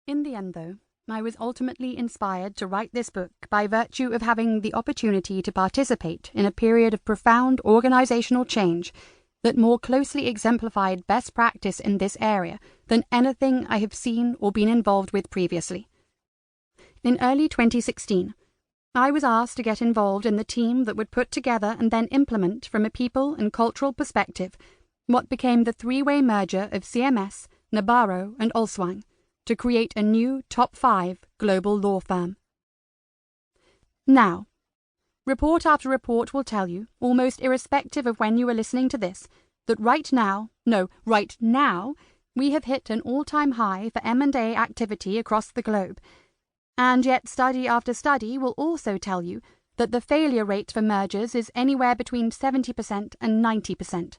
In the end, though, I was ultimately inspired to write this book by virtue of having the opportunity to participate in a period of profound organisational change that more closely exemplified best practice in this area than anything I have seen or been involved with previously. In early 2016, I was asked to get involved in the team that would put together and then implement from a people and cultural perspective what became the three-way merger of CMS, Nabarro and Olswang to create a new top 5 global law firm. Now, report after report will tell you, almost irrespective of when you are listening to this, that right now, we have hit an all-time high for M&A activity across the globe. And yet study after study will also tell you that the failure rate for mergers is anywhere between 70% and 90%.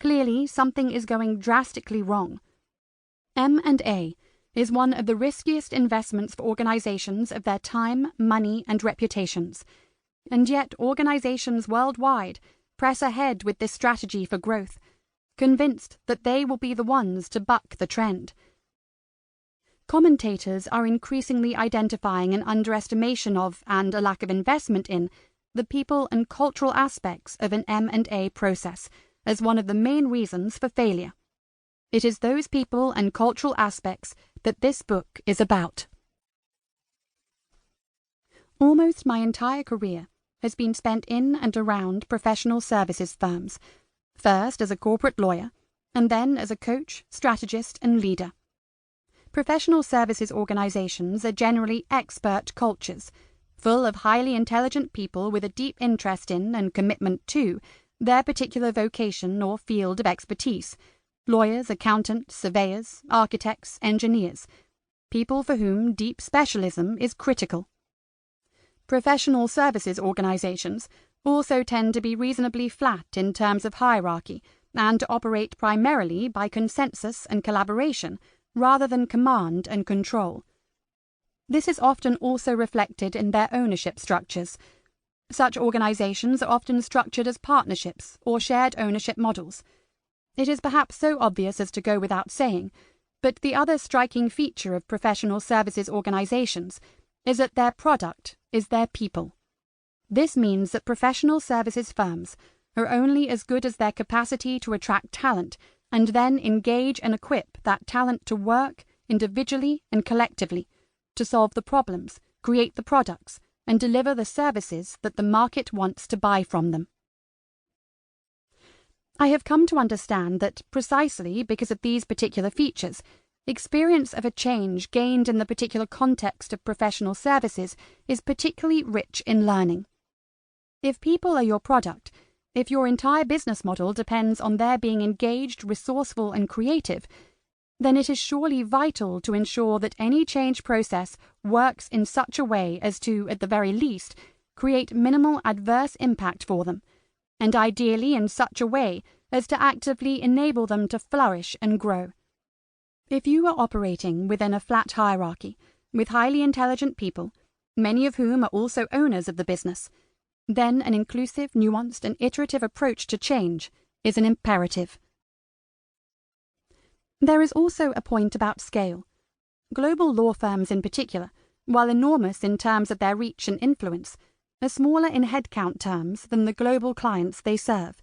Clearly, something is going drastically wrong. M&A is one of the riskiest investments for organizations of their time, money, and reputations. And yet organizations worldwide press ahead with this strategy for growth, convinced that they will be the ones to buck the trend. Commentators are increasingly identifying an underestimation of, and a lack of investment in, the people and cultural aspects of an M&A process as one of the main reasons for failure. It is those people and cultural aspects that this book is about. Almost my entire career has been spent in and around professional services firms, first as a corporate lawyer, and then as a coach, strategist, and leader. Professional services organizations are generally expert cultures, full of highly intelligent people with a deep interest in and commitment to their particular vocation or field of expertise. Lawyers, accountants, surveyors, architects, engineers, people for whom deep specialism is critical. Professional services organizations also tend to be reasonably flat in terms of hierarchy and to operate primarily by consensus and collaboration rather than command and control. This is often also reflected in their ownership structures. Such organizations are often structured as partnerships or shared ownership models. It is perhaps so obvious as to go without saying, but the other striking feature of professional services organizations is that their product is their people. This means that professional services firms are only as good as their capacity to attract talent and then engage and equip that talent to work individually and collectively to solve the problems, create the products, and deliver the services that the market wants to buy from them. I have come to understand that precisely because of these particular features, experience of a change gained in the particular context of professional services is particularly rich in learning. If people are your product, if your entire business model depends on their being engaged, resourceful, and creative, then it is surely vital to ensure that any change process works in such a way as to, at the very least, create minimal adverse impact for them, and ideally in such a way as to actively enable them to flourish and grow. If you are operating within a flat hierarchy, with highly intelligent people, many of whom are also owners of the business, then an inclusive, nuanced, and iterative approach to change is an imperative. There is also a point about scale. Global law firms in particular, while enormous in terms of their reach and influence, are smaller in headcount terms than the global clients they serve.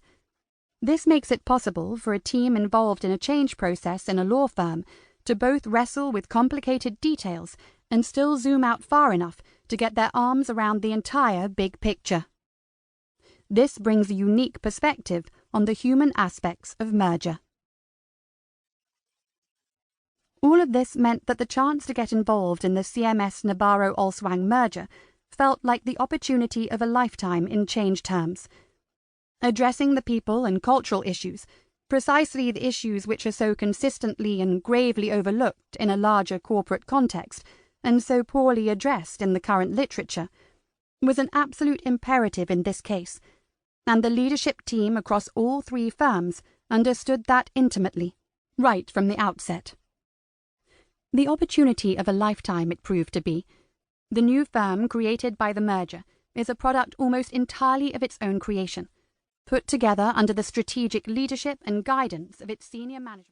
This makes it possible for a team involved in a change process in a law firm to both wrestle with complicated details and still zoom out far enough to get their arms around the entire big picture. This brings a unique perspective on the human aspects of merger. All of this meant that the chance to get involved in the CMS-Nabarro-Olswang merger felt like the opportunity of a lifetime in change terms. Addressing the people and cultural issues, precisely the issues which are so consistently and gravely overlooked in a larger corporate context and so poorly addressed in the current literature, was an absolute imperative in this case, and the leadership team across all 3 firms understood that intimately, right from the outset. The opportunity of a lifetime it proved to be. The new firm created by the merger is a product almost entirely of its own creation, put together under the strategic leadership and guidance of its senior management.